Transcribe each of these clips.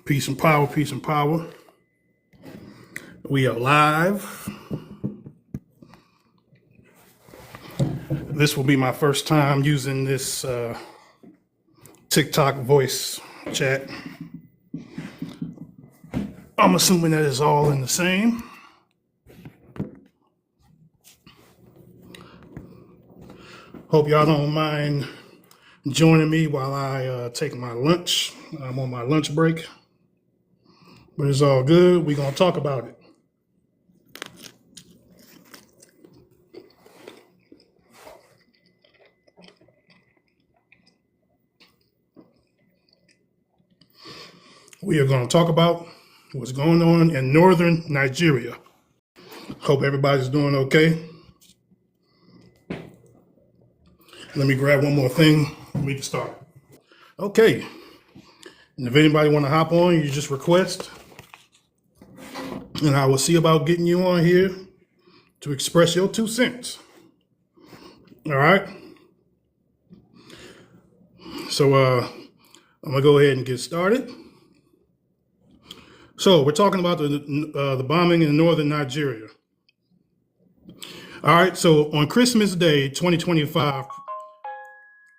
Peace and power, peace and power. We are live. This will be my first time using this TikTok voice chat. I'm assuming that it's all in the same. Hope y'all don't mind joining me while I take my lunch. I'm on my lunch break, but it's all good. We're going to talk about it. We are going to talk about what's going on in northern Nigeria. Hope everybody's doing okay. Let me grab one more thing for me to start. Okay. And if anybody want to hop on, you just request. And I will see about getting you on here to express your 2 cents. All right. So I'm going to go ahead and get started. So we're talking about the bombing in northern Nigeria. All right. So on Christmas Day, 2025,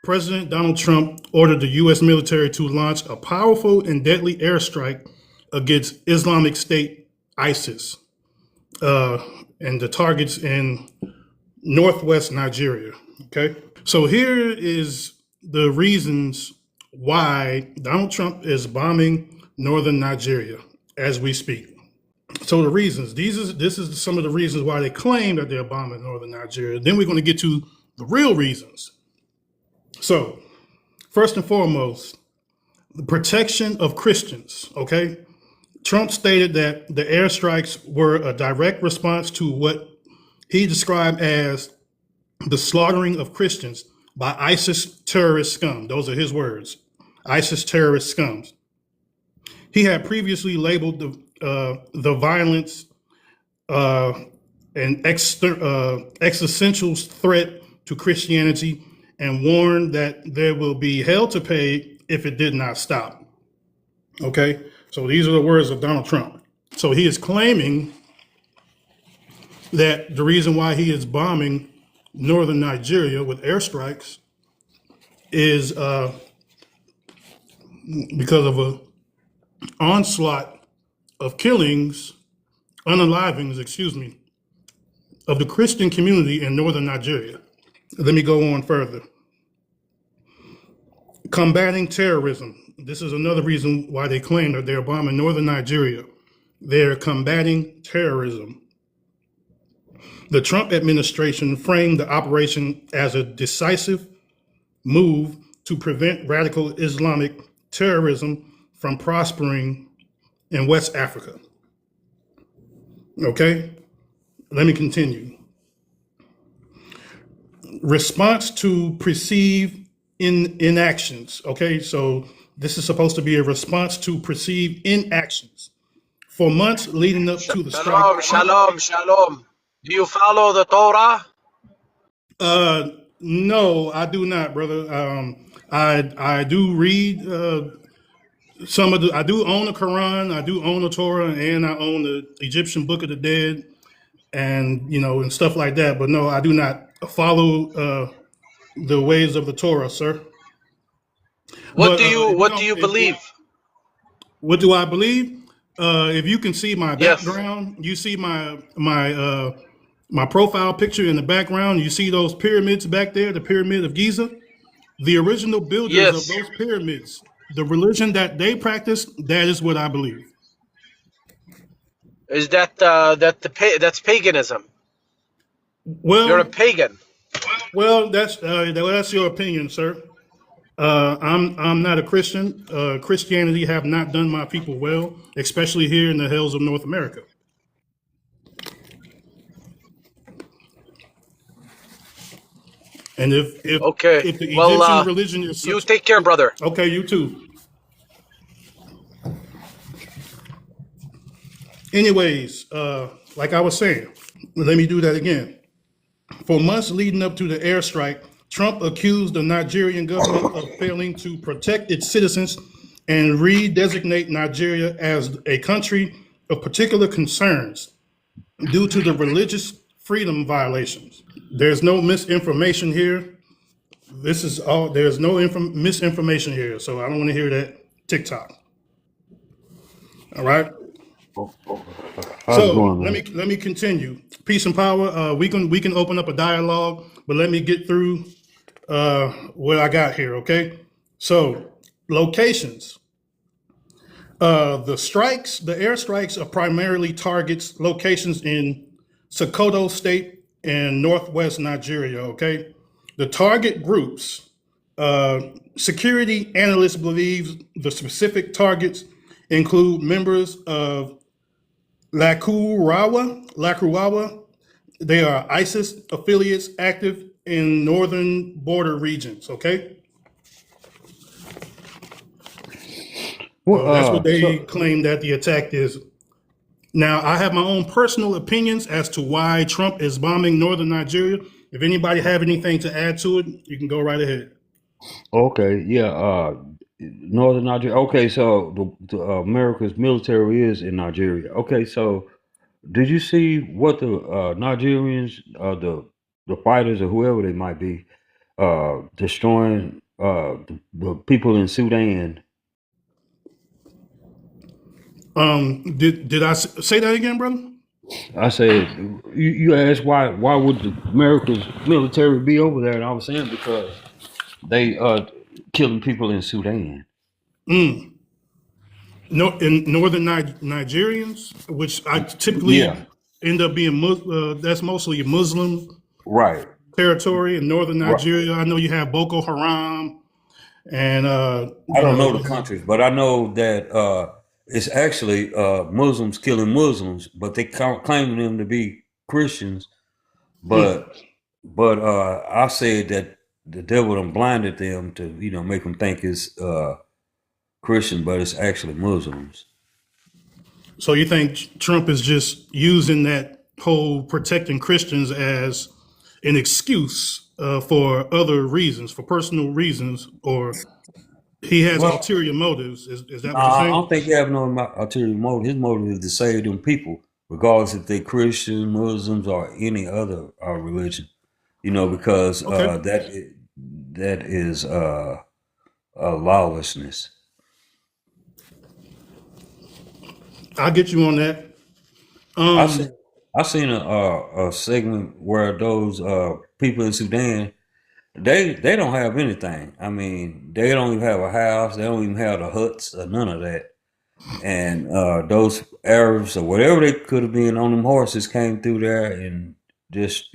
President Donald Trump ordered the U.S. military to launch a powerful and deadly airstrike against Islamic State, ISIS, and the targets in northwest Nigeria. Okay. So here is the reasons why Donald Trump is bombing northern Nigeria as we speak. So the reasons, this is some of the reasons why they claim that they're bombing northern Nigeria. Then we're going to get to the real reasons. So first and foremost, the protection of Christians, okay? Trump stated that the airstrikes were a direct response to what he described as the slaughtering of Christians by ISIS terrorist scum. Those are his words, ISIS terrorist scums. He had previously labeled the violence an existential threat to Christianity and warned that there will be hell to pay if it did not stop. Okay, so these are the words of Donald Trump. So he is claiming that the reason why he is bombing northern Nigeria with airstrikes is because of a onslaught of killings, unalivings, of the Christian community in northern Nigeria. Let me go on further. Combating terrorism. This is another reason why they claim that they're bombing northern Nigeria. They're combating terrorism. The Trump administration framed the operation as a decisive move to prevent radical Islamic terrorism from prospering in West Africa. Okay, let me continue. Response to perceived inactions. Okay, so this is supposed to be a response to perceived inactions. For months leading up to the strike. Shalom. Do you follow the Torah? No, I do not, brother. I do read I do own the Quran, I do own the Torah, and I own the Egyptian Book of the Dead, and and stuff like that. But no, I do not follow the ways of the Torah, sir. What do you believe? What do I believe? If you can see my Yes. background, you see my profile picture in the background. You see those pyramids back there, the Pyramid of Giza. The original builders Yes. of those pyramids, the religion that they practice, that is what I believe. Is that's paganism? Well, You're a pagan. Well, that's your opinion, sir. I'm not a Christian. Christianity have not done my people well, especially here in the hills of North America. And if the Egyptian religion is you take care, brother. Okay, you too. Anyways, like I was saying, let me do that again. For months leading up to the airstrike, Trump accused the Nigerian government of failing to protect its citizens and redesignate Nigeria as a country of particular concerns due to the religious freedom violations. There's no misinformation here. This is all. There's no misinformation here, so I don't want to hear that TikTok. All right. How's it So going, let man? me let me continue. Peace and power. We can open up a dialogue, but let me get through what I got here. Okay. So locations. The airstrikes are primarily targets locations in Sokoto State and northwest Nigeria. Okay. The target groups. Security analysts believe the specific targets include members of Lakurawa. They are ISIS affiliates active in northern border regions. Okay, Well, so that's what they so claim that the attack is. Now, I have my own personal opinions as to why Trump is bombing northern Nigeria. If anybody have anything to add to it, you can go right ahead. okay, yeah, Northern Nigeria. Okay, so America's military is in Nigeria. Okay, so did you see what the Nigerians, the fighters or whoever they might be, destroying the people in Sudan? Did I say that again, brother? I said, you asked why would the America's military be over there, and I was saying because they killing people in Sudan. No, in northern Nigerians, which I Yeah, typically end up being that's mostly Muslim right. territory in northern Right. Nigeria. I know you have Boko Haram, and I don't know the countries, but I know that it's actually Muslims killing Muslims, but they claiming them to be Christians. mm, But I said that the devil done blinded them to make them think it's Christian, but it's actually Muslims. so you think Trump is just using that whole protecting Christians as an excuse for other reasons, for personal reasons, or he has Well, ulterior motives? Is that what you're nah, I saying? don't think he have no ulterior motive. His motive is to save them people, regardless if they Christian, Muslims, or any other religion. Because Okay, that is lawlessness. I'll get you on that. I Um, seen I seen a segment where those people in Sudan they don't have anything. I mean, they don't even have a house. They don't even have the huts or none of that. And those Arabs or whatever they could have been on them horses came through there and just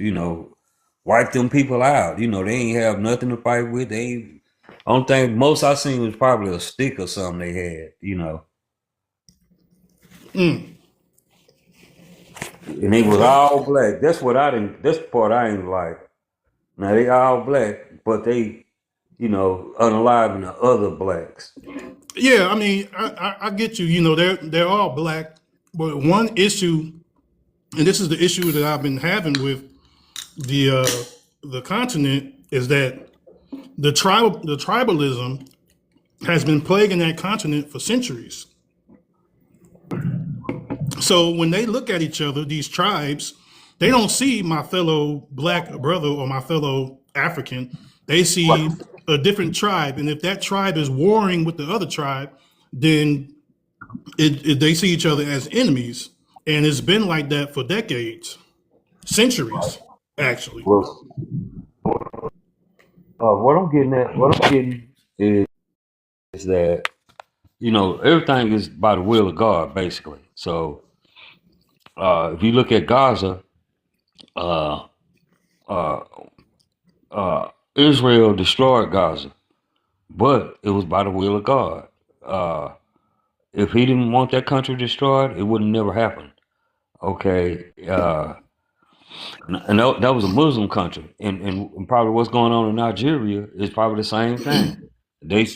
wiped them people out. They ain't have nothing to fight with. They ain't, only thing most I seen was probably a stick or something they had. And it was okay. all black. That's what I didn't. That's the part I ain't like. Now they all black, but they, unaliving the other blacks. Yeah, I mean, I get you. You know, they're all black, but one issue, and this is the issue that I've been having with the continent, is that the tribalism has been plaguing that continent for centuries. So when they look at each other, these tribes, they don't see my fellow black brother or my fellow African. They Right. see a different tribe, and if that tribe is warring with the other tribe, then they see each other as enemies, and it's been like that for decades, centuries, actually. Well, what I'm getting is that everything is by the will of God, basically. So if you look at Gaza, uh, uh, Israel destroyed Gaza, but it was by the will of God. Uh, if He didn't want that country destroyed, it would have never happened. Okay, and that was a Muslim country, and probably what's going on in Nigeria is probably the same thing. They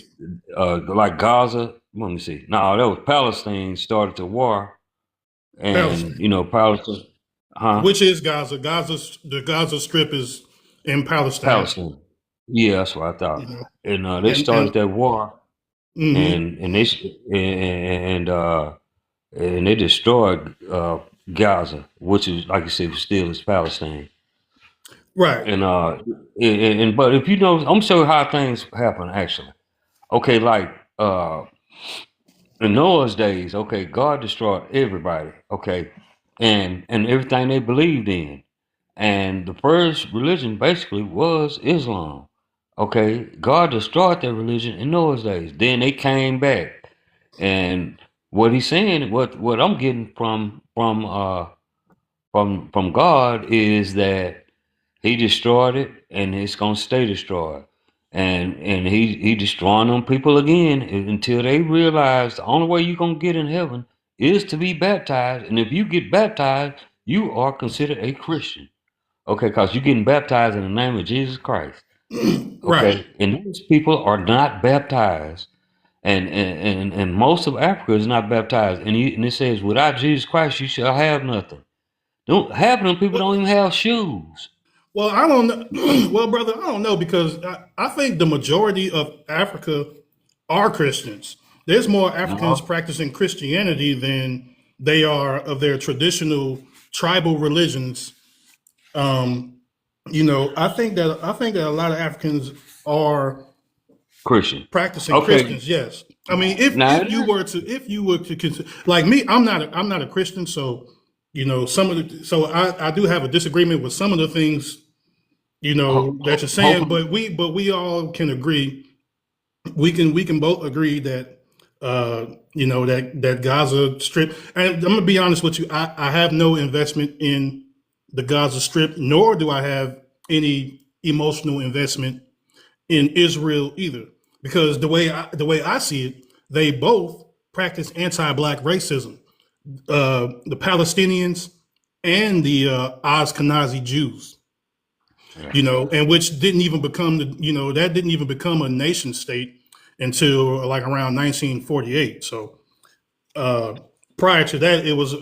like Gaza. Let me see. No, that was Palestine started the war, and Palestine, Palestine, huh? which is Gaza. The Gaza Strip is in Palestine. Palestine. Yeah, that's what I You thought. know, And they and started that war. and they and and they destroyed Gaza, which is like you said, still is Palestine. Right. And but if you know, I'm gonna show you how things happen actually. Okay, like in Noah's days, okay, God destroyed everybody, okay, and everything they believed in. And the first religion basically was Islam. Okay, God destroyed that religion in Noah's days. Then they came back, and what he's saying, what I'm getting from God is that he destroyed it, and it's gonna stay destroyed. And he destroying them people again until they realize the only way you're gonna get in heaven is to be baptized. And if you get baptized, you are considered a Christian. Okay, because you're getting baptized in the name of Jesus Christ. Right. Okay, and these people are not baptized, and most of Africa is not baptized. And it says, without Jesus Christ, you shall have nothing. Don't half of them people don't even have shoes. Well, I don't know. Well, brother, I don't know because I think the majority of Africa are Christians. There's more Africans No, practicing Christianity than they are of their traditional tribal religions. Um, I think that a lot of Africans are Christian. practicing Okay, Christians. Yes, I mean now if you were to consider like me, I'm not a Christian, so I do have a disagreement with some of the things that you're saying, hold but we all can agree. We can both agree that that Gaza Strip. And I'm gonna be honest with you. I have no investment in the Gaza Strip, nor do I have any emotional investment in Israel either, because the way I see it, they both practice anti-black racism. The Palestinians and the Ashkenazi Jews, and which didn't even become that didn't even become a nation state until like around 1948. So uh, prior to that, it was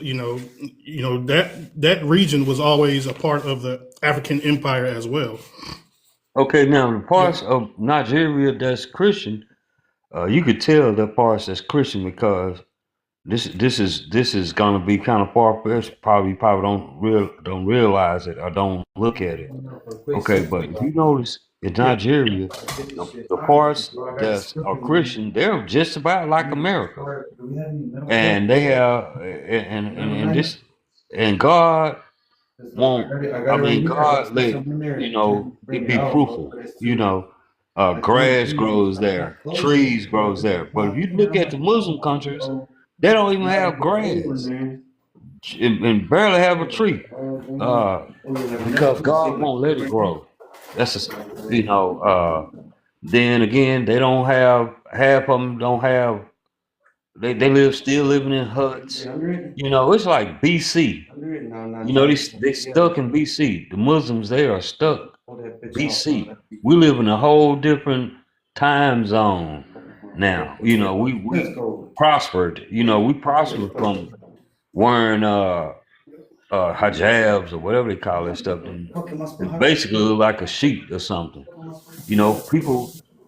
that region was always a part of the African empire as well. okay, now the Yeah. parts of Nigeria that's Christian, you could tell the parts that's Christian because this is gonna be kind of far fetched. Probably don't realize it or don't look at it. Okay, but if you notice in Yeah. Nigeria, the parts that are Christian, they're just about like America, and they have and this and God won't. I mean, God let it be fruitful. Grass grows there, trees grows there. But if you look at the Muslim countries, they don't even have grass and barely have a tree, uh, because God won't let it grow. That's just, then again, they don't have half of them don't have. They still living in huts. It's like BC. They stuck in BC. The Muslims they are stuck BC. We live in a whole different time zone now. We prospered. We prospered from wearing hijabs or whatever they call that stuff, and basically look like a sheep or something.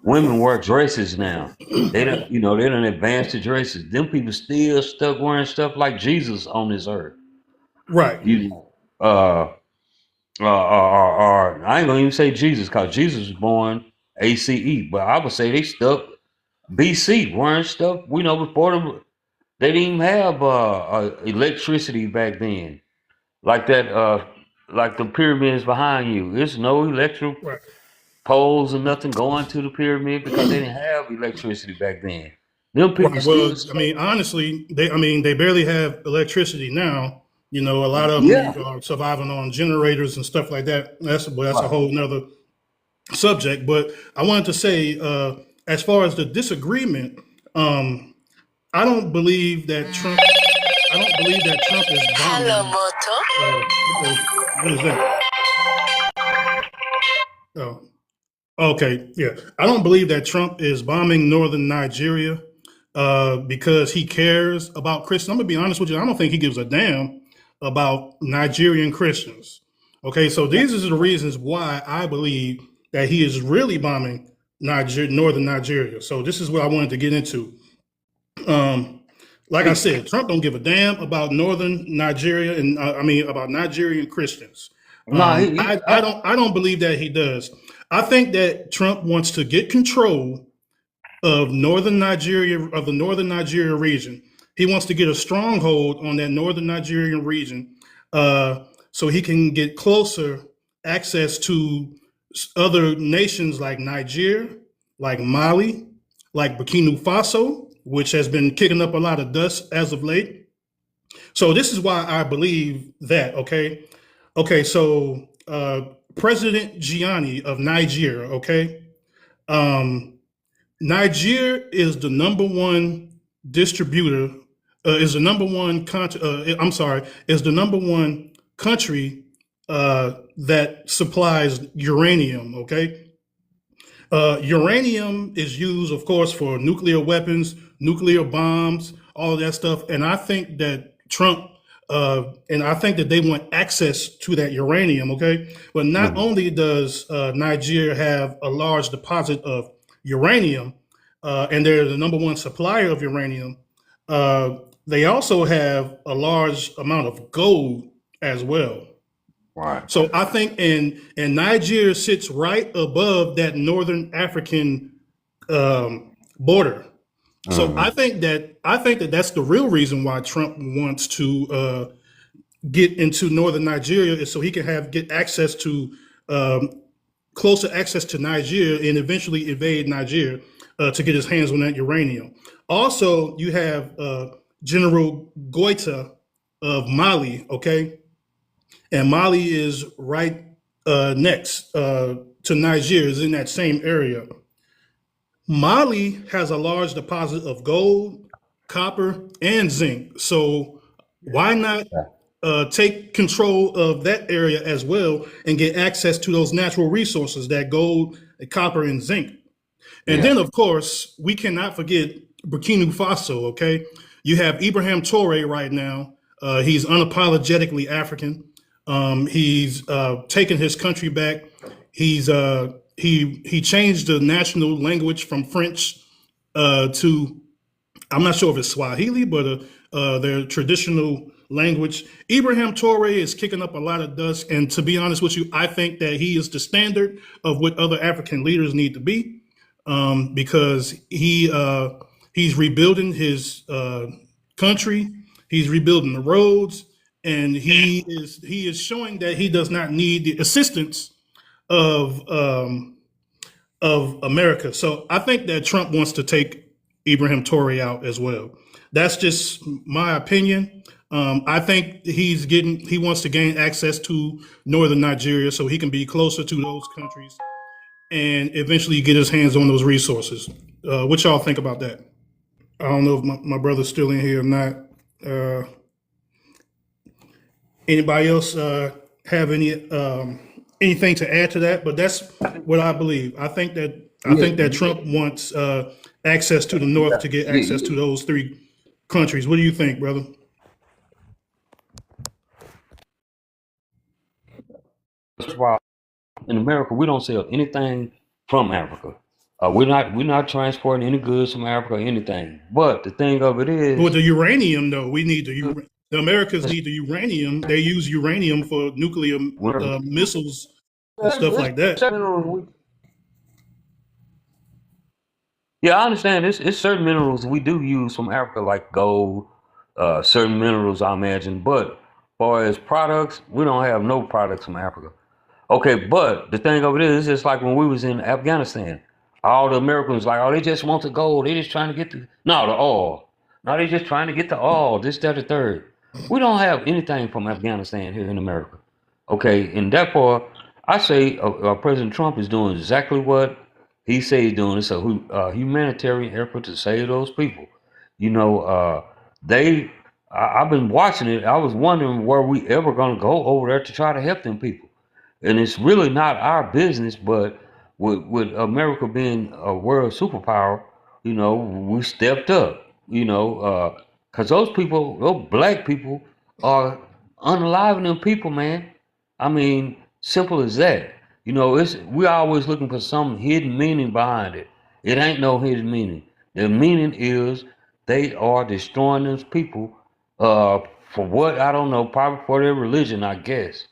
Women wear dresses now. They don't advance the dresses. Them people still stuck wearing stuff like Jesus on this earth. Right. You know, uh, or I ain't gonna even say Jesus because Jesus was born ACE, but I would say they stuck BC wearing stuff. Before them, they didn't even have electricity back then, like that. Like the pyramids behind you. There's no electric Right. poles or nothing going to the pyramid because they didn't have electricity back then. Them people Right. Well, still I stuck. mean, honestly, they barely have electricity now. A lot of them Yeah, are surviving on generators and stuff like that. That's a right. whole nother subject. But I wanted to say, as far as the disagreement, um, I don't believe that Trump. I don't believe that Trump is Hello, bombing. Moto. What is that? Oh, okay, yeah. I don't believe that Trump is bombing northern Nigeria because he cares about Christians. I'm gonna be honest with you. I don't think he gives a damn about Nigerian Christians. Okay, so these are the reasons why I believe that he is really bombing northern Nigeria. So this is what I wanted to get into. Um, like I said, Trump don't give a damn about northern Nigeria, and I mean about Nigerian Christians. No, I don't believe that he does. I think that Trump wants to get control of the northern Nigeria region. He wants to get a stronghold on that northern Nigerian region, so he can get closer access to other nations like Niger, like Mali, like Burkina Faso, which has been kicking up a lot of dust as of late. So this is why I believe that. Okay. So President Gianni of Niger. Okay. Um, Niger is the number one distributor, is the number one country, I'm sorry, is the number one country that supplies uranium, okay? Uranium is used, of course, for nuclear weapons, nuclear bombs, all of that stuff. And I think that and I think that they want access to that uranium, okay? But not Mhm. only does Nigeria have a large deposit of uranium, and they're the number one supplier of uranium, they also have a large amount of gold as well. Right. So I think, and Nigeria sits right above that northern African border. So Mhm. I think that that's the real reason why Trump wants to get into northern Nigeria, is so he can get access to closer access to Nigeria and eventually invade Nigeria to get his hands on that uranium. Also, you have General Goita of Mali, okay, and Mali is right next to Nigeria, is in that same area. Mali has a large deposit of gold, copper, and zinc. So why not take control of that area as well and get access to those natural resources, that gold, copper, and zinc? And Yeah. then, of course, we cannot forget Burkina Faso, okay? You have Ibrahim Toure right now. He's unapologetically African. He's taken his country back. He changed the national language from French to, I'm not sure if it's Swahili, but their traditional language. Ibrahim Toure is kicking up a lot of dust, and to be honest with you, I think that he is the standard of what other African leaders need to be, because he's rebuilding his country, he's rebuilding the roads, and he is showing that he does not need the assistance of America. So I think that Trump wants to take Ibrahim Toure out as well. That's just my opinion. I think he wants to gain access to northern Nigeria so he can be closer to those countries and eventually get his hands on those resources. What y'all think about that? I don't know if my brother's still in here or not. Uh, Anybody else have anything to add to that? But that's what I believe. I Yeah. think that Trump wants access to the North to get access to those three countries. What do you think, brother? That's why in America we don't sell anything from Africa. We're not transporting any goods from Africa or anything. But the thing of it With is, the uranium, though, the Americans need the uranium. They use uranium for nuclear missiles and stuff there's like that. certain minerals yeah, I understand. It's certain minerals we do use from Africa, like gold, certain minerals, I imagine. But far as products, we don't have no products from Africa. Okay, but the thing of it is, it's like when we was in Afghanistan, all the Americans like, oh, they just want the gold. They just trying to get the oil. No, they just trying to get the oil. This, that, the third. We don't have anything from Afghanistan here in America. Okay, and therefore, I say President Trump is doing exactly what he said he's doing. It's a humanitarian effort to save those people. You know, they. I've been watching it. I was wondering, were we ever going to go over there to try to help them people? And it's really not our business, but with America being a world superpower, we stepped up, because those people, those black people, are unalivening people, man. I mean, simple as that. You know, we always looking for some hidden meaning behind it. It ain't no hidden meaning. The meaning is they are destroying those people uh for what I don't know, probably for their religion, I guess.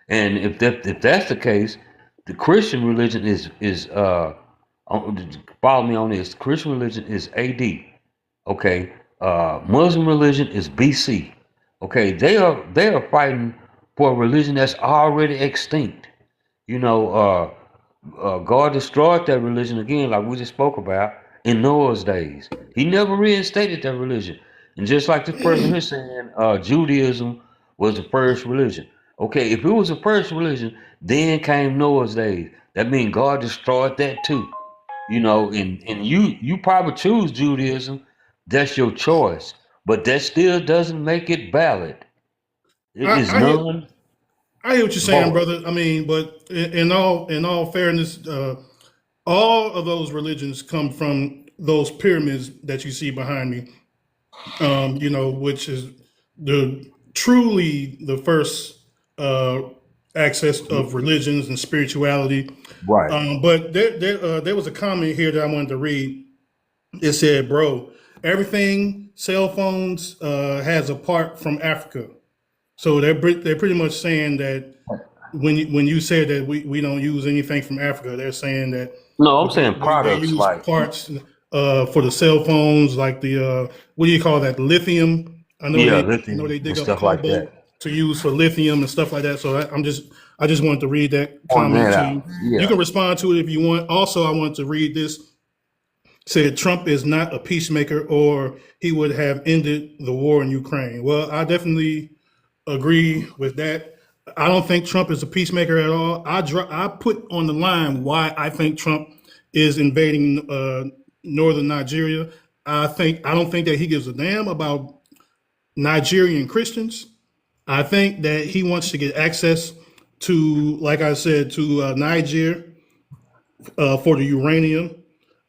And if that's the case, the Christian religion follow me on this. Christian religion is AD. Okay, Muslim religion is BC. Okay, they are fighting for a religion that's already extinct. You know, God destroyed that religion again, like we just spoke about in Noah's days. He never reinstated that religion. And just like this person here saying, Judaism was the first religion. Okay, if it was the first religion, then came Noah's days. That means God destroyed that too. You know, and you probably choose Judaism. That's your choice, but that still doesn't make it valid. It I, is I hear none I hear what you're saying, void. brother. I mean, but in all fairness, all of those religions come from those pyramids that you see behind me. Which is truly the first uh, access of religions and spirituality. Right. But there was a comment here that I wanted to read. It said, "Bro, everything cell phones has a part from Africa." So they're pretty much saying that when you said that we don't use anything from Africa, they're saying that No, I'm saying they products use like parts for the cell phones, like the what do you call that? Lithium. yeah, I know lithium they and dig up stuff like cobalt that. to use for lithium and stuff like that. So I just wanted to read that Pointing comment that to out. you. You Yeah. can respond to it if you want. Also, I wanted to read this. Said Trump is not a peacemaker, or he would have ended the war in Ukraine. Well, I definitely agree with that. I don't think Trump is a peacemaker at all. I put on the line why I think Trump is invading northern Nigeria. I don't think that he gives a damn about Nigerian Christians. I think that he wants to get access to, like I said, to Niger for the uranium,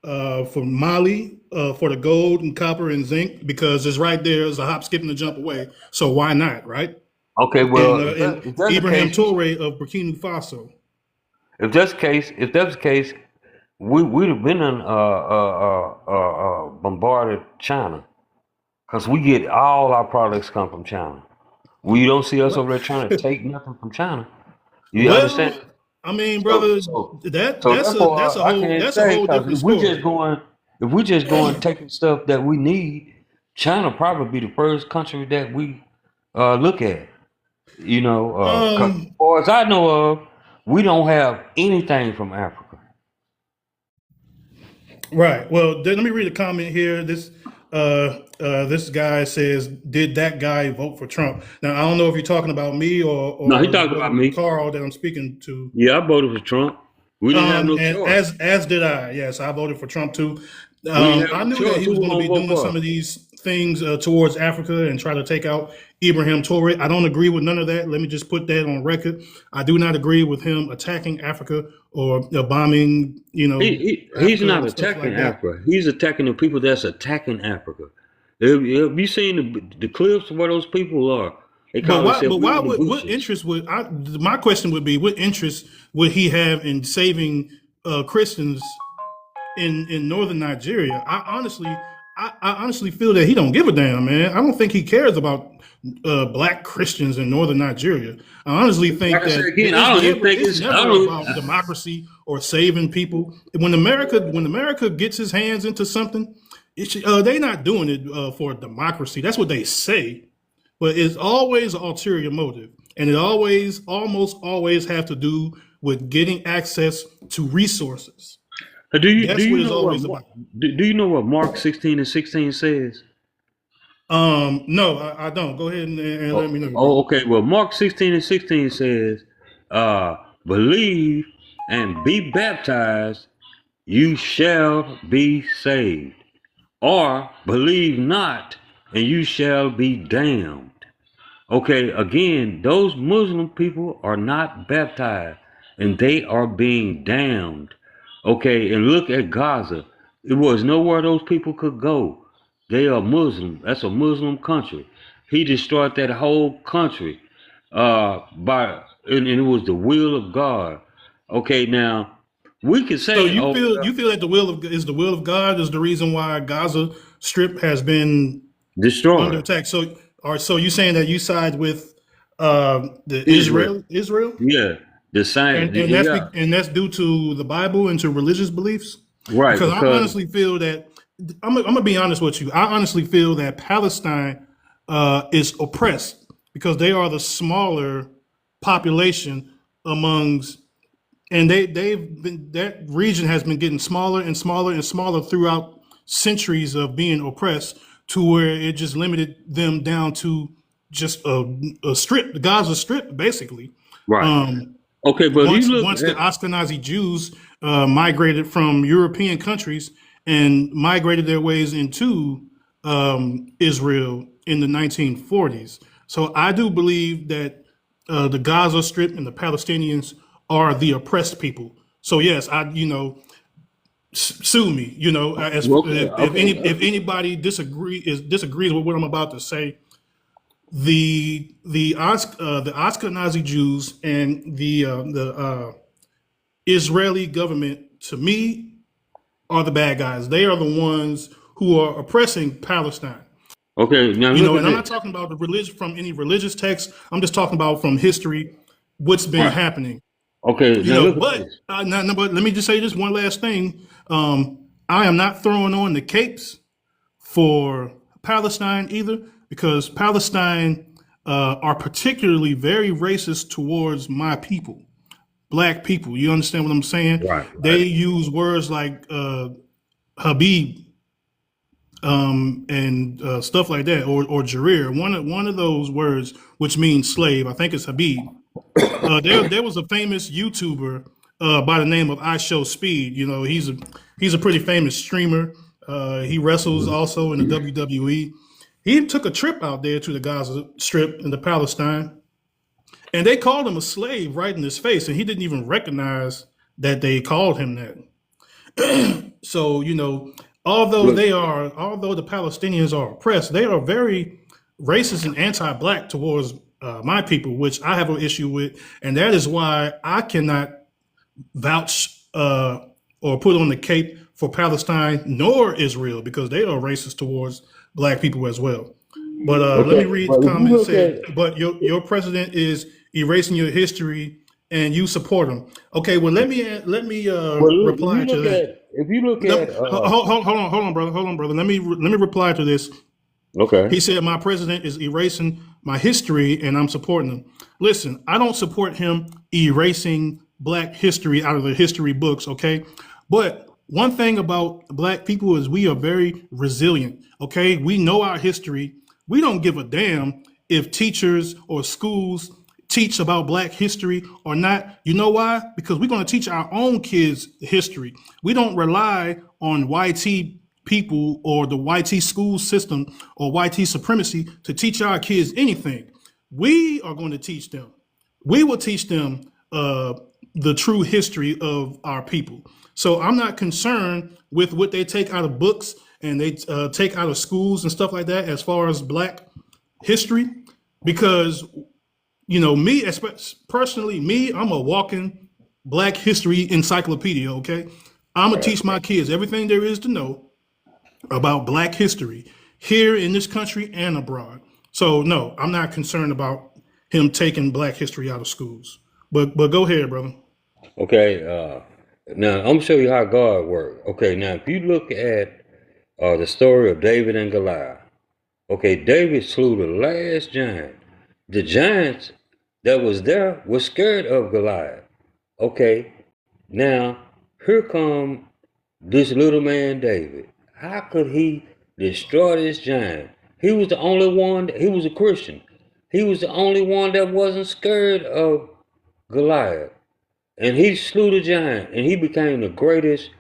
for Mali for the gold and copper and zinc, because it's right there. It's a hop, skip, and a jump away. So why not, right? Okay. and Well, uh, and if that's the Ibrahim case, Toure of Burkina Faso. if that's the case, we'd have been in bombarded China because we get all our products come from China. We don't see us over there trying to take nothing from China. You Well, understand? I mean, So brother, so that so that's a therefore, I can't that's a say whole because different story. if we just going taking stuff that we need, China probably be the first country that we look at. You know, because as Um, far as I know of, we don't have anything from Africa. right. Well, let me read a comment here. This guy says, "Did that guy vote for Trump?" Now, I don't know if you're talking about me No, he or the talking brother about me. Carl that I'm speaking to. Yeah, I voted for Trump. We didn't have no And choice. as did I. Yes, I voted for Trump too. We didn't have I no knew that choice. he Who was we going to gonna be vote doing some for? of these things towards Africa and try to take out Ibrahim Toure. I don't agree with none of that. Let me just put that on record. I do not agree with him attacking Africa or bombing, He's Africa not and stuff attacking like that. Africa. He's attacking the people that's attacking Africa. Have you seen the clips of where those people are? They But call why? themselves But we why in the would? What bushes. interest would? My question would be: what interest would he have in saving Christians in northern Nigeria? I honestly feel that he don't give a damn, man. I don't think he cares about black Christians in northern Nigeria. I honestly Like think I said that again, I don't even think it's it's. I never don't. about democracy or saving people. When America gets his hands into something, they not doing it for democracy. That's what they say, but it's always an ulterior motive, and it almost always have to do with getting access to resources. Do That's you what it's know what always about. do you know what Mark 16:16 says? No, I don't. Go ahead and let me know, bro. Okay. Well, Mark 16:16 says, "Believe and be baptized, you shall be saved, or believe not, and you shall be damned." Okay, again, those Muslim people are not baptized and they are being damned. Okay, and look at Gaza. It was nowhere those people could go. They are Muslim. That's a Muslim country. He destroyed that whole country and it was the will of God. Okay, now we could So say, you oh, feel that the will of God is the reson why Gaza Strip has been under destroyed attack. So you saying that you side with the Israel. Israel, Yeah, the same. Yeah, and that's due to the Bible and to religious beliefs? right. Because I Because honestly feel that I'm gonna be honest with you. I honestly feel that Palestine is oppressed because they are the smaller population amongst, and they've been, that region has been getting smaller and smaller and smaller throughout centuries of being oppressed, to where it just limited them down to just a strip, the Gaza Strip, basically. right. Um, Okay, but you once look once the at Ashkenazi Jews migrated from European countries and migrated their ways into Israel in the 1940s. So I do believe that the Gaza Strip and the Palestinians are the oppressed people. So yes, sue me. As okay, if anybody disagrees with what I'm about to say, the Ashkenazi Jews and the Israeli government, to me, are the bad guys. They are the ones who are oppressing Palestine. okay. Now look at And I'm this. not talking about the religion from any religious text. I'm just talking about from history, what's been Right. happening. Okay, now look at But this. but let me just say this one last thing. I am not throwing on the capes for Palestine either, because Palestine are particularly very racist towards my people, black people. You understand what I'm saying? Right, They right. use words like Habib and stuff like that, or Jarir. One of those words, which means slave. I think it's Habib. There was a famous YouTuber by the name of I Show Speed. He's a pretty famous streamer. He wrestles also in the WWE. He took a trip out there to the Gaza Strip in the Palestine, and they called him a slave right in his face, and he didn't even recognize that they called him that. So Look, although the Palestinians are oppressed, they are very racist and anti-black towards my people, which I have an issue with, and that is why I cannot vouch or put on the cape for Palestine nor Israel, because they are racist towards black people as well. But let me okay, read the but if you comment. It look said, at "But your president is erasing your history, and you support him." Okay, well let me well, look, reply to that. if you look No, at hold on, brother. Let me reply to this. okay, He said, "My president is erasing my history and I'm supporting him." Listen, I don't support him erasing black history out of the history books, okay? But one thing about black people is we are very resilient, okay? We know our history. We don't give a damn if teachers or schools teach about black history or not. You know why? Because we're going to teach our own kids history. We don't rely on YT people or the YT school system or YT supremacy to teach our kids anything. We are going to teach them. We will teach them the true history of our people. So I'm not concerned with what they take out of books and they take out of schools and stuff like that as far as black history, because me, personally, I'm a walking black history encyclopedia. Okay, I'm gonna teach my kids everything there is to know about black history here in this country and abroad. So no, I'm not concerned about him taking black history out of schools. But go ahead, brother. okay. Now I'm gonna show you how God works. Okay, now if you look at the story of David and Goliath, okay, David slew the last giant. The giants that was there was scared of Goliath. Okay, now here come this little man David. How could he destroy this giant? He was the only one, he was a Christian. He was the only one that wasn't scared of Goliath. And he slew the giant and he became the greatest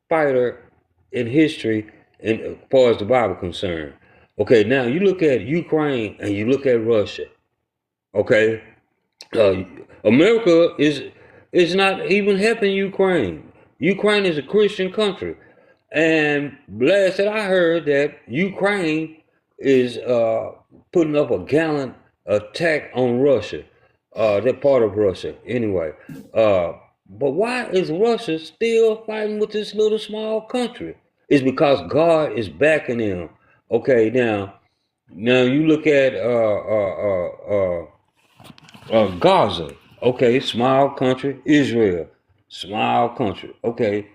fighter in history in as far as the Bible concerned. Okay, now you look at Ukraine and you look at Russia. Okay, uh, America is not even helping Ukraine. Ukraine is a Christian country, and last that I heard that Ukraine is putting up a gallant attack on Russia, that part of Russia. Anyway, uh, But why is Russia still fighting with this little small country? It's because God is backing them. Okay, now you look at Gaza. Okay, small country. Israel, small country. Okay,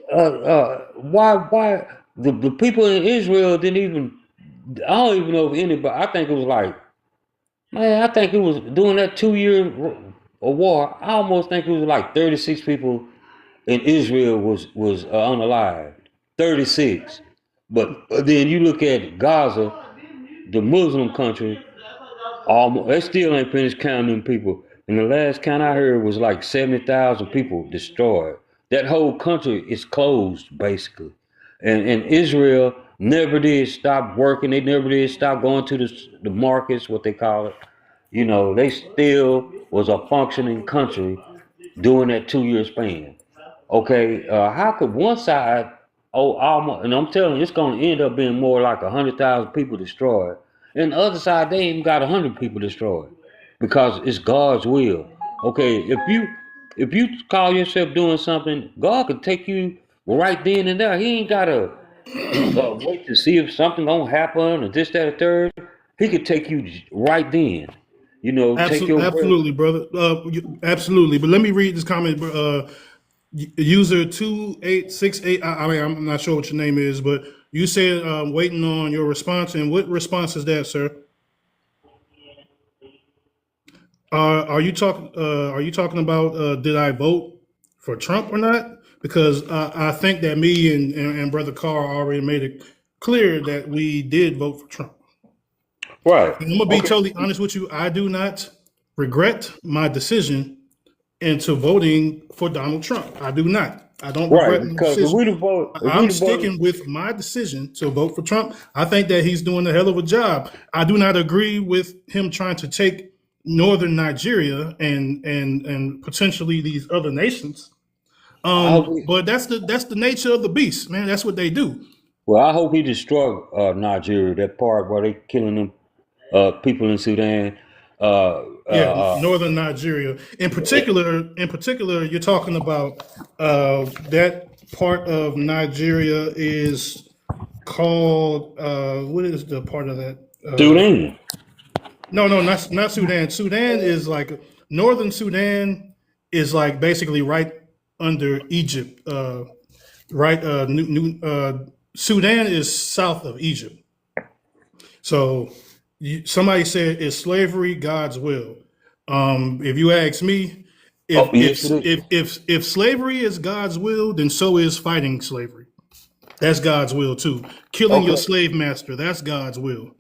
why the people in Israel didn't even? I don't even know if anybody. I think it was like, man, I think it was during that 2 year war. I almost think it was like 36 people in Israel was unalived. 36. But then you look at Gaza, the Muslim country. Almost, they still ain't finished counting them people. And the last count I heard was like 70,000 people destroyed. That whole country is closed, basically. And Israel never did stop working. They never did stop going to the markets, what they call it. You know, they still was a functioning country during that 2 year span. Okay, how could one side, oh, almost, and I'm telling you, it's going to end up being more like 100,000 people destroyed, and the other side they ain't even got 100 people destroyed, because it's God's will. Okay, if you call yourself doing something, God could take you right then and there. He ain't gotta wait to see if something gonna happen or this, that, or third. He could take you right then. You know, take Absolutely, your breath. absolutely, brother. Absolutely. But let me read this comment. User 2868. I mean, I'm not sure what your name is, but you said waiting on your response. And what response is that, sir? Are you talking about did I vote for Trump or not? Because I think that me and Brother Carr already made it clear that we did vote for Trump. Right. And I'm gonna be Okay. totally honest with you. I do not regret my decision into voting for Donald Trump. I do not. I don't Right. regret my Because if decision. we'd have voted, if I'm we'd have voted. sticking with my decision to vote for Trump. I think that he's doing a hell of a job. I do not agree with him trying to take northern Nigeria and potentially these other nations. I hope he, But that's the nature of the beast, man. That's what they do. well, I hope he destroyed Nigeria. That part where they killing them people in Sudan. Uh, uh, Yeah, uh, northern Nigeria. In particular, you're talking about that part of Nigeria is called what is the part of that? Sudan. No, no, not Sudan. Sudan is like northern Sudan is like basically right under Egypt. Right, Sudan is south of Egypt. So somebody said, "Is slavery God's will?" If you ask me, Oh, if yes, if it is. if if if slavery is God's will, then so is fighting slavery. That's God's will too. Killing your Okay. slave master, that's God's will.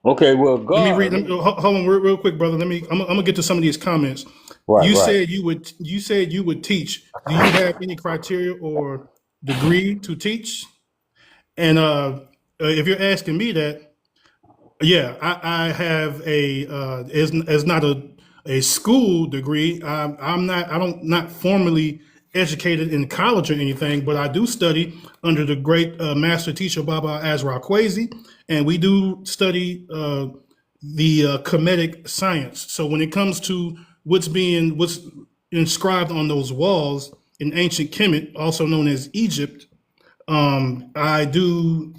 Okay. Well, Let me read. God. Hold on, real quick, brother. I'm gonna get to some of these comments. Right. You Right. said you would. You said you would teach. Do you have any criteria or degree to teach? And if you're asking me that, yeah, I have a it's not a school degree. I'm not I don't not formally educated in college or anything, but I do study under the great master teacher Baba Azra Kwesi, and we do study the Kemetic science. So when it comes to what's inscribed on those walls in ancient Kemet, also known as Egypt, I do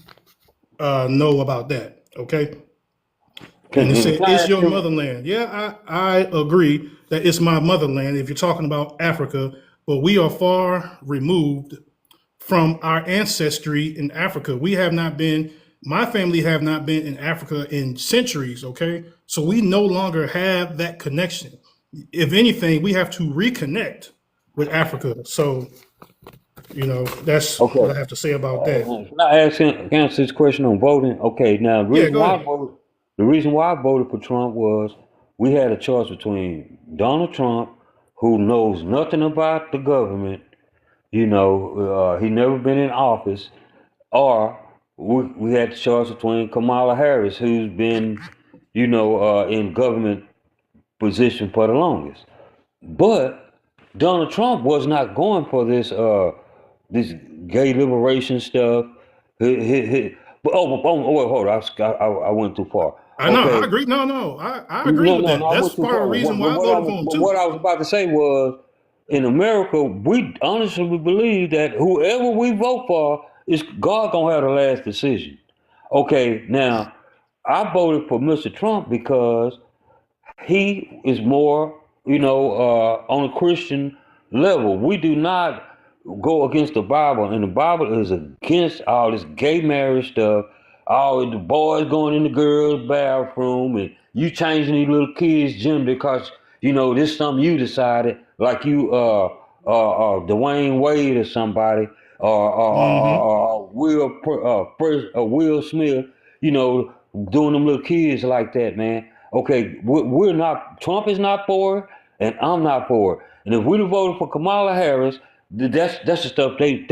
know about that. Okay. And it Can said, I it's ask your you? motherland. Yeah, I agree that it's my motherland if you're talking about Africa, but we are far removed from our ancestry in Africa. We have not been, my family have not been in Africa in centuries, okay? So we no longer have that connection. If anything, we have to reconnect with Africa. So, that's what Okay. I have to say about that. Can I answer this question on voting? Okay. Now, Yeah, go ahead. the reason why I voted for Trump was we had a choice between Donald Trump, who knows nothing about the government. He never been in office, or we had the choice between Kamala Harris, who's been, in government position for the longest. But Donald Trump was not going for this gay liberation stuff. But wait, hold on, I went too far. I know, I Okay, agree. No, no, I agree no, with no, that. no, I That's went too part of the far. reason why I voted for him But too. what I was about to say was in America, we honestly believe that whoever we vote for is God gonna have the last decision. Okay, now I voted for Mr. Trump because he is more, on a Christian level. We do not go against the Bible, and the Bible is against all this gay marriage stuff. All the boys going in the girls' bathroom, and you changing these little kids' gender because this is something you decided, like you Dwayne Wade or somebody, Hmm. or Will Smith, doing them little kids like that, man. Okay, we're not. Trump is not for it, and I'm not for it. And if we'd have voted for Kamala Harris, that's the stuff they.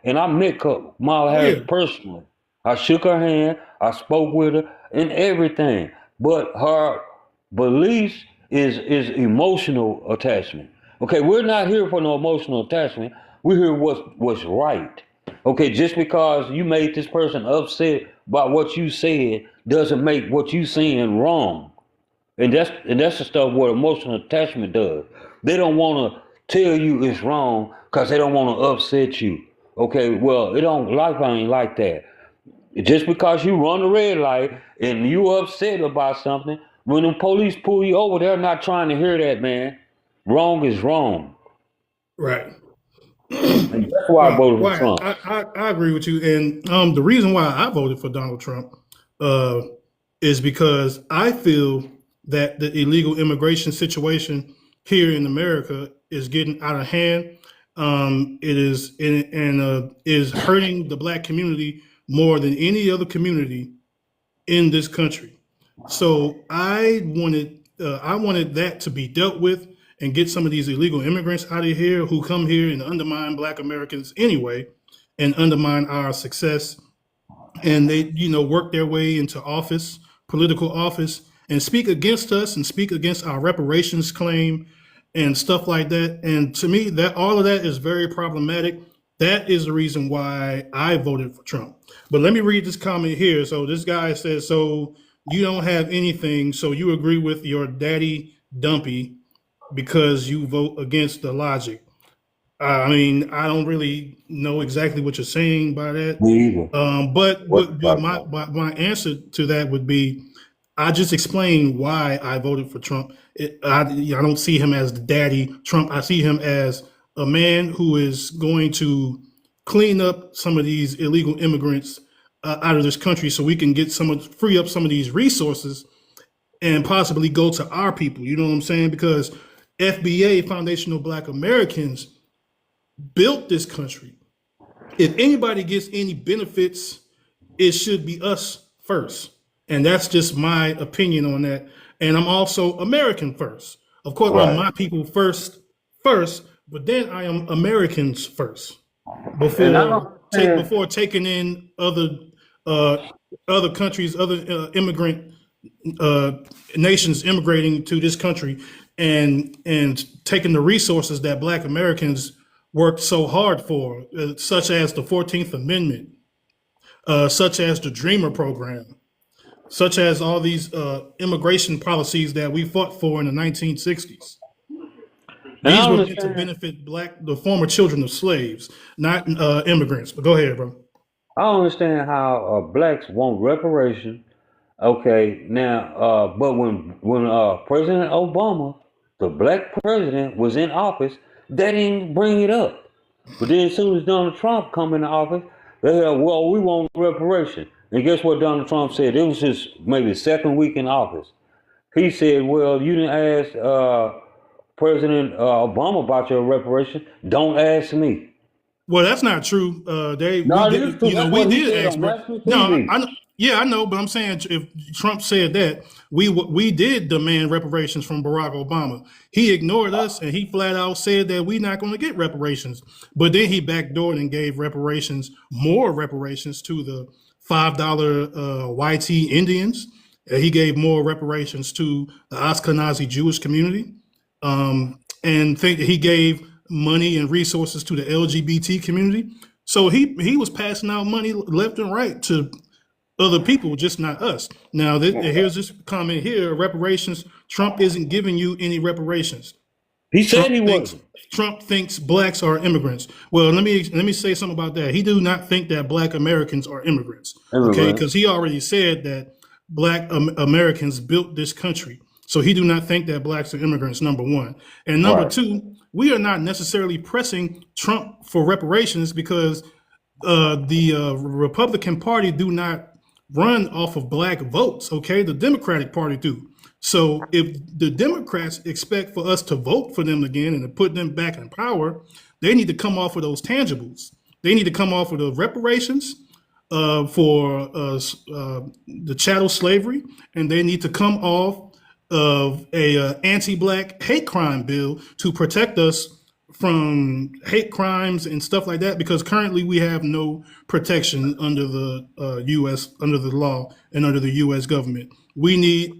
And I met Kamala Oh Harris yeah. personally. I shook her hand. I spoke with her and everything. But her beliefs is emotional attachment. Okay, we're not here for no emotional attachment. We're here what's right. Okay, just because you made this person upset by what you said doesn't make what you saying wrong. And that's the stuff what emotional attachment does. They don't want to tell you it's wrong because they don't want to upset you. Okay, well, it don't life ain't like that. Just because you run the red light and you upset about something, when the police pull you over, they're not trying to hear that, man. Wrong is wrong, Right. and that's why I Well, voted for why Trump. I agree with you, and the reason why I voted for Donald Trump uh, is because I feel that the illegal immigration situation here in America is getting out of hand. It is and is hurting the black community more than any other community in this country. So I wanted that to be dealt with and get some of these illegal immigrants out of here who come here and undermine Black Americans anyway, and undermine our success, and they work their way into office, political office, and speak against us and speak against our reparations claim and stuff like that. And to me, that all of that is very problematic. That is the reason why I voted for Trump. But let me read this comment here. So this guy says, so you don't have anything, so you agree with your daddy dumpy because you vote against the logic. I mean, I don't really know exactly what you're saying by that. Me either. But What but you but talking my, about? my answer to that would be, I just explained why I voted for Trump. I don't see him as the daddy Trump. I see him as a man who is going to clean up some of these illegal immigrants out of this country, so we can get free up some of these resources and possibly go to our people. You know what I'm saying? Because FBA, Foundational Black Americans, built this country. If anybody gets any benefits, it should be us first. And that's just my opinion on that. And I'm also American first. Of course, I'm Right. my people first, but then I am Americans first And I don't understand. before taking in uh, other countries, other immigrant uh, nations immigrating to this country, and taking the resources that Black Americans worked so hard for, such as the 14th Amendment, such as the Dreamer program, such as all these immigration policies that we fought for in the 1960s. And I These were don't meant to understand. benefit the former children of slaves, not immigrants. But go ahead, bro. I don't understand how blacks want reparation. Okay, now, but when President Obama, the black president, was in office, they didn't bring it up. But then as soon as Donald Trump come into office, they said, well, we want reparation. And guess what Donald Trump said? It was his maybe second week in office. He said, well, you didn't ask President Obama about your reparation. Don't ask me. Well, that's not true. We No, it is did, true. That's we what he did said ask on for. national No, TV. yeah, I know, but I'm saying if Trump said that, we did demand reparations from Barack Obama. He ignored us, and he flat out said that we're not going to get reparations. But then he backdoored and gave more reparations to the $5 YT Indians. He gave more reparations to the Ashkenazi Jewish community, and think that he gave money and resources to the LGBT community. So he was passing out money left and right to other people, just not us. Now, here's this comment here: reparations. Trump isn't giving you any reparations. He said Trump he thinks wasn't. Trump thinks blacks are immigrants. Well, let me say something about that. He do not think that black Americans are immigrants. Okay, Immigrant. because he already said that black Americans built this country. So he do not think that blacks are immigrants. Number one, and number Right. two, we are not necessarily pressing Trump for reparations because the Republican Party do not run off of black votes. Okay, the Democratic Party do. So if the Democrats expect for us to vote for them again and to put them back in power, they need to come off of those tangibles. They need to come off of the reparations for the chattel slavery, and they need to come off of a anti-black hate crime bill to protect us from hate crimes and stuff like that. Because currently we have no protection under the U.S. under the law and under the U.S. government. We need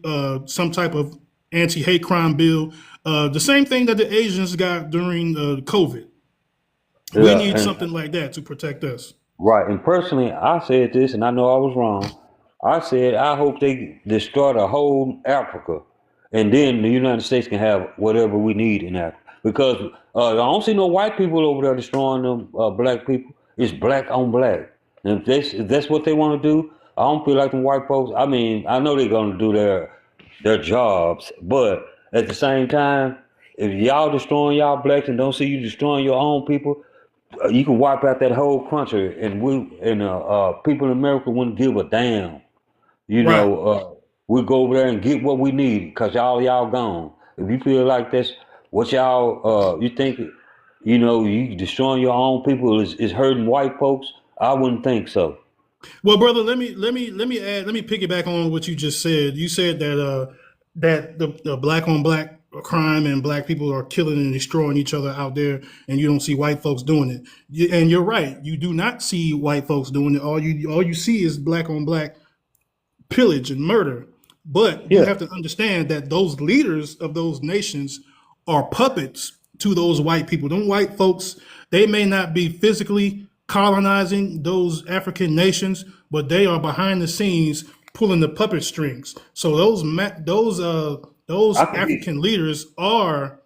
some type of anti-hate crime bill. The same thing that the Asians got during COVID. We Yeah, need and something like that to protect us. right. And personally, I said this, and I know I was wrong. I said I hope they destroy the whole Africa, and then the United States can have whatever we need in Africa. Because I don't see no white people over there destroying them black people. It's black on black. And if that's what they want to do, I don't feel like them white folks. I mean, I know they're gonna do their jobs, but at the same time, if y'all destroying y'all blacks and don't see you destroying your own people, you can wipe out that whole country, and people in America wouldn't give a damn. You Right. know, we go over there and get what we need because y'all gone. If you feel like that's what you think, you destroying your own people is hurting white folks. I wouldn't think so. Well, brother, let me piggyback on what you just said. You said that that the black on black crime and black people are killing and destroying each other out there, and you don't see white folks doing it. And you're right. You do not see white folks doing it. All you see is black on black pillage and murder. But you Yeah. have to understand that those leaders of those nations are puppets to those white people. Them white folks, they may not be physically colonizing those African nations, but they are behind the scenes pulling the puppet strings. So those I could be African leaders are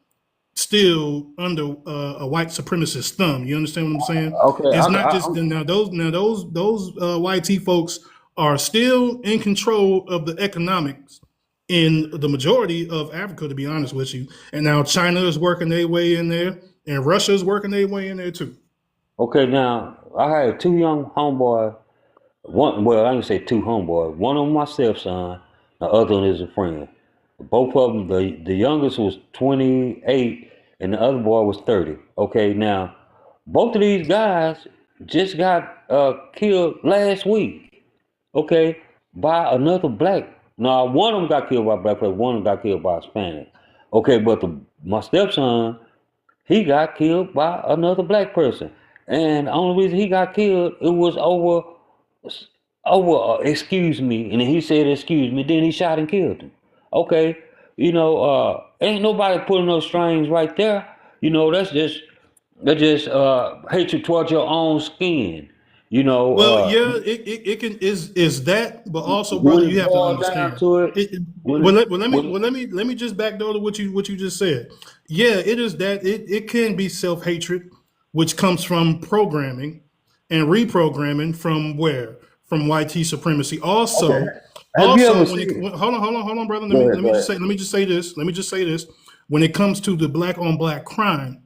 still under a white supremacist thumb. You understand what I'm saying? okay. It's not just now those white T folks are still in control of the economics in the majority of Africa, to be honest with you. And now China is working their way in there, and Russia is working their way in there too. okay. Now I had two young homeboys. One, well, I didn't say two homeboys. One of them my stepson, the other one is a friend. Both of them, the youngest was 28 and the other boy was 30. Okay, now both of these guys just got killed last week. Okay, by another black. Now one of them got killed by a black person, one of them got killed by a Hispanic. Okay, but my stepson, he got killed by another black person, and the only reason he got killed it was over, excuse me, and then he said excuse me, then he shot and killed him. Okay, ain't nobody pulling those strings right there. That's just hatred towards your own skin. You know, Well, yeah, it can is that, but also, brother, when you it have to boils down understand. to it, when it when Let me just backdoor to what you just said. Yeah, it is that it can be self hatred, which comes from programming and reprogramming from where from YT supremacy. okay, Also, have you ever when it seen? hold on, brother. Go ahead, go ahead. Let me just say this. Let me just say this. When it comes to the black on black crime,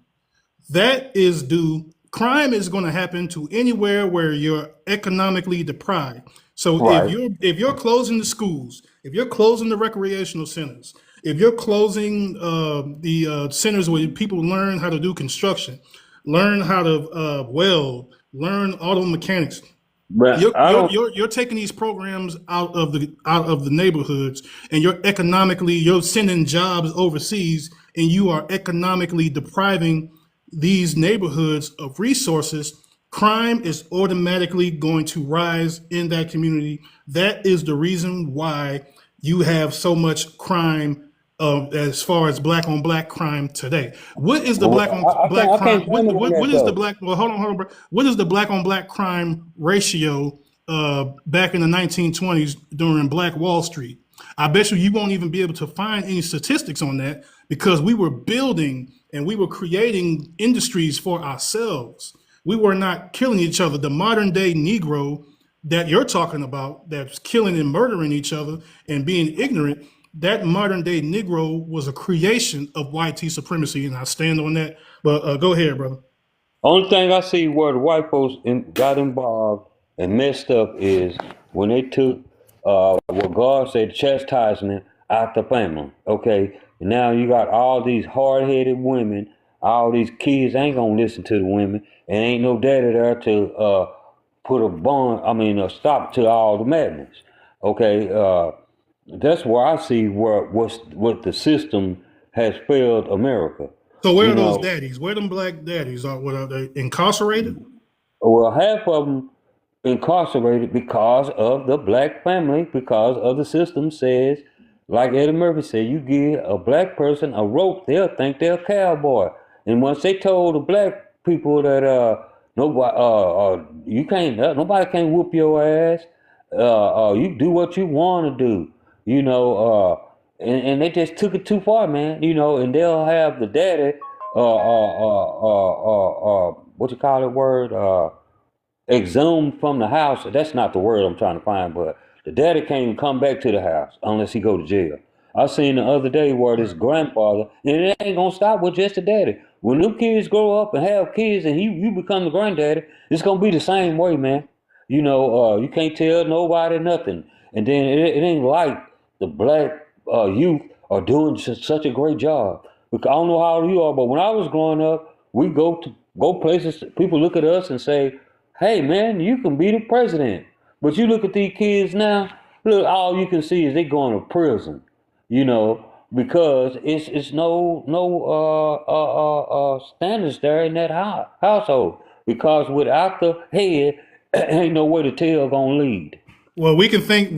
that is due. Crime is going to happen to anywhere where you're economically deprived. So Right, if you're closing the schools, if you're closing the recreational centers, if you're closing the centers where people learn how to do construction, learn how to weld, learn auto mechanics, but I don't. you're taking these programs out of the neighborhoods, and you're sending jobs overseas, and you are economically depriving these neighborhoods of resources. Crime is automatically going to rise in that community. That is the reason why you have so much crime as far as black on black crime today. What is the black on black I can't crime? blame it on that What is the though. black? Well, hold on, bro. What is the black on black crime ratio back in the 1920s during Black Wall Street? I bet you won't even be able to find any statistics on that because we were building and we were creating industries for ourselves. We were not killing each other. The modern day Negro that you're talking about, that's killing and murdering each other and being ignorant, that modern day Negro was a creation of YT supremacy, and I stand on that. But go ahead, brother. Only thing I see where the white folks got involved and messed up is when they took what God said chastisement out the family. Okay, and now you got all these hard-headed women, all these kids ain't gonna listen to the women, and ain't no daddy there to put a bond. I mean, a stop to all the madness. Okay, that's where I see where what the system has failed America. So where You are those know, daddies? Where them black daddies are? What are they, incarcerated? well, half of them incarcerated because of the black family, because of the system says, like Eddie Murphy said, you give a black person a rope, they'll think they're a cowboy. And once they told the black people that nobody you can't nobody can whoop your ass, you do what you want to do, you know, and they just took it too far, man, you know, and they'll have the daddy, what you call it word, exhumed from the house. That's not the word I'm trying to find, but the daddy can't even come back to the house unless he go to jail. I seen the other day where this Right. grandfather, and it ain't gonna stop with just the daddy. When them kids grow up and have kids, and you become the granddaddy, it's gonna be the same way, man. You know, you can't tell nobody nothing, and then it ain't like the black youth are doing such a great job. Because I don't know how old you are, but when I was growing up, we go places. People look at us and say, hey man, you can be the president. But you look at these kids now, look, all you can see is they going to prison, you know, because it's no standards there in that household. Because without the head, ain't no way the tail gonna lead. Well, we can thank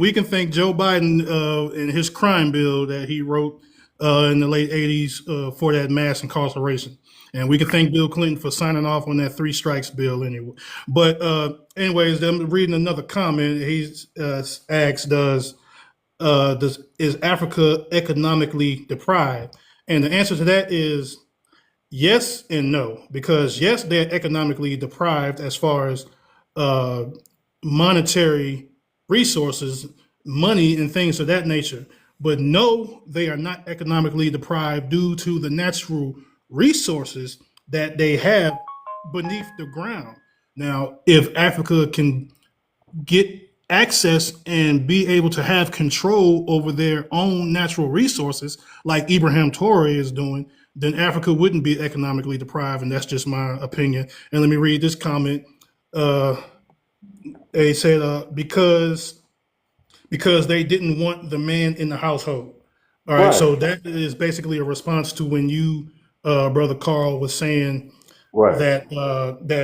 Joe Biden and his crime bill that he wrote in the late '80s for that mass incarceration, and we can thank Bill Clinton for signing off on that three strikes bill anyway. But anyways, I'm reading another comment. He's asked, does is Africa economically deprived? And the answer to that is yes and no, because yes, they're economically deprived as far as uh, monetary resources, money, and things of that nature. But no, they are not economically deprived due to the natural resources that they have beneath the ground. Now, if Africa can get access and be able to have control over their own natural resources, like Ibrahim Traore is doing, then Africa wouldn't be economically deprived, and that's just my opinion. And let me read this comment. Uh, they said because they didn't want the man in the household. All right, Right, so that is basically a response to when you, brother Carl, was saying right. that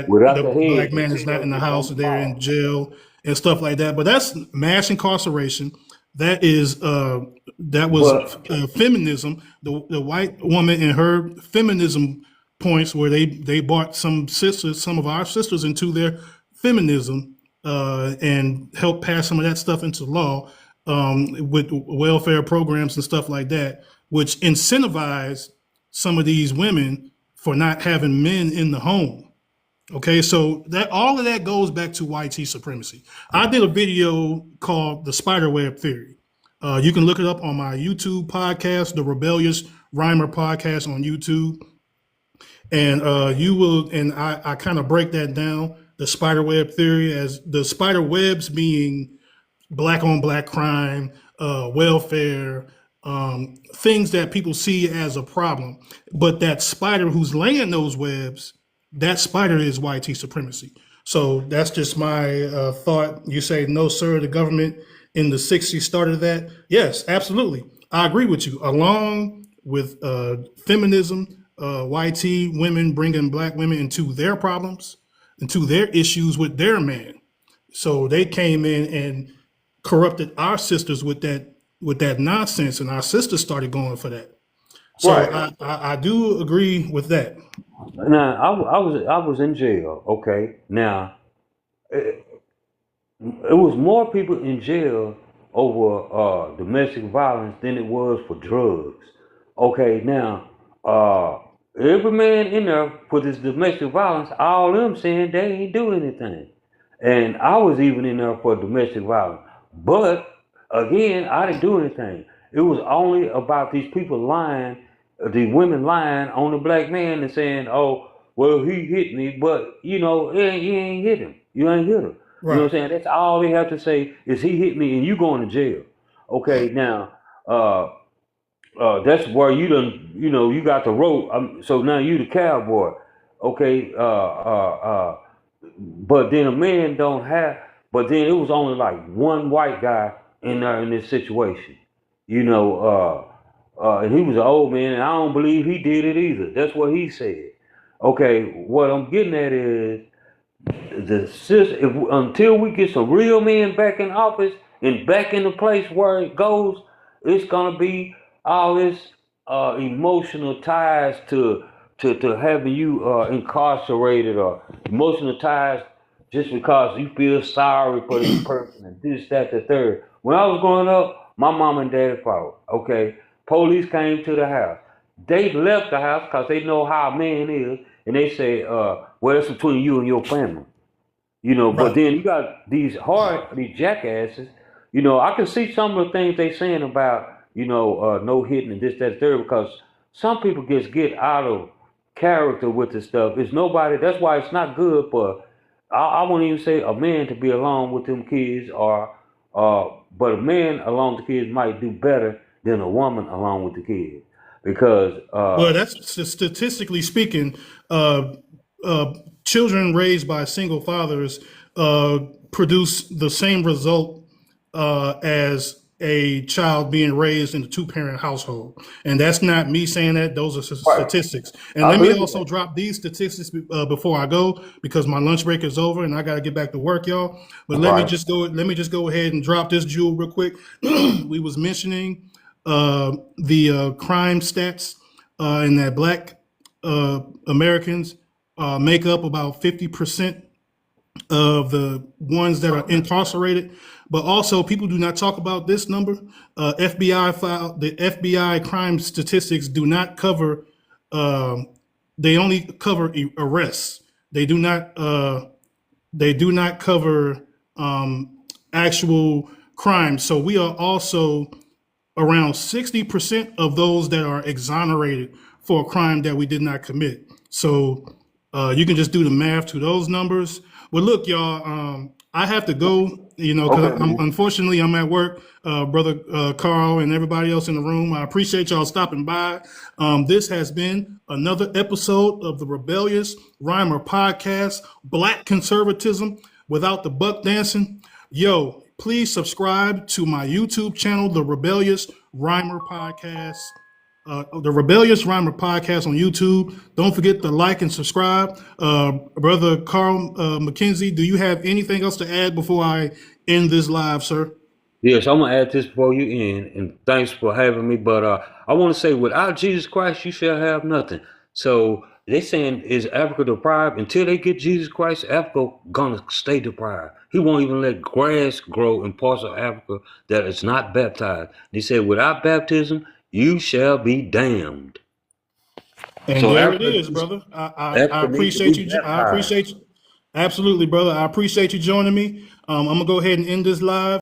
Without the the head, black the man is not tail in the just house, gonna they're in fall. jail and stuff like that. But that's mass incarceration. That is that was But feminism. The white woman and her feminism points where they brought some of our sisters into their feminism and helped pass some of that stuff into law with welfare programs and stuff like that, which incentivize some of these women for not having men in the home. Okay, so that all of that goes back to YT supremacy. I did a video called the spiderweb theory. You can look it up on my YouTube podcast, the Rebellious Rhymer podcast on YouTube, and you will. And I kind of break that down. The spiderweb theory as the spider webs being black on black crime, welfare, things that people see as a problem. But that spider who's laying those webs, that spider is YT supremacy. So that's just my thought. You say, no, sir, the government in the 60s started that. Yes, absolutely. I agree with you. Along with feminism, YT women bringing black women into their problems, into their issues with their man. So they came in and corrupted our sisters with that nonsense, and our sisters started going for that. So right. I do agree with that. Now I was in jail. Okay. Now it was more people in jail over domestic violence than it was for drugs. Okay, now, every man in there for this domestic violence, all them saying they ain't do anything. And I was even in there for domestic violence. But again, I didn't do anything. It was only about these people lying, the women lying on the black man and saying, oh, well, he hit me, but you ain't hit him. You ain't hit him. You know what Right. I'm saying? That's all they have to say is he hit me and you going to jail. Okay, now, uh, that's where you done, you got the rope. So now you the cowboy. Okay, but then a man don't have, but then it was only like one white guy in there in this situation, and he was an old man, and I don't believe he did it either. That's what he said. Okay, what I'm getting at is until we get some real men back in office and back in the place where it goes, it's gonna be all this emotional ties to having you incarcerated or emotional ties just because you feel sorry for this person and this, that, the third. When I was growing up, my mom and dad fought. Okay, police came to the house. They left the house because they know how a man is, and they say, "Well, it's between you and your family." But Right. then you got these jackasses. I can see some of the things they saying about, no hitting and this, that, third, because some people just get out of character with this stuff. It's nobody, that's why it's not good for, I won't even say a man to be alone with them kids but a man along with the kids might do better than a woman along with the kids. Because, Well, that's statistically speaking, uh, uh, children raised by single fathers uh, produce the same result as a child being raised in a two-parent household. And that's not me saying that; those are right, statistics. And I let me believe also that. drop these statistics before I go, because my lunch break is over and I got to get back to work, y'all. But let me Right. just go. Let me just go ahead and drop this jewel real quick. We was mentioning the crime stats and that black Americans make up about 50% of the ones that are incarcerated. But also, people do not talk about this number. The FBI crime statistics do not cover. Um, they only cover arrests. They do not. They do not cover actual crimes. So we are also around 60% of those that are exonerated for a crime that we did not commit. So you can just do the math to those numbers. Well, look, y'all, I have to go, because Okay, man. unfortunately I'm at work, brother Carl and everybody else in the room. I appreciate y'all stopping by. This has been another episode of the Rebellious Rhymer Podcast, Black Conservatism Without the Buck Dancing. Yo, please subscribe to my YouTube channel, The Rebellious Rhymer Podcast. The Rebellious Rhymer Podcast on YouTube. Don't forget to like and subscribe. Brother Carl McKenzie, do you have anything else to add before I end this live, sir? Yes, I'm gonna add this before you end, and thanks for having me. But I want to say, without Jesus Christ, you shall have nothing. So they saying, is Africa deprived? Until they get Jesus Christ, Africa gonna stay deprived. He won't even let grass grow in parts of Africa that is not baptized. They said, without baptism, you shall be damned. And So there it is, brother. I Africa needs to be appreciate you. I baptized. appreciate you. Absolutely, brother. I appreciate you joining me. I'm gonna go ahead and end this live.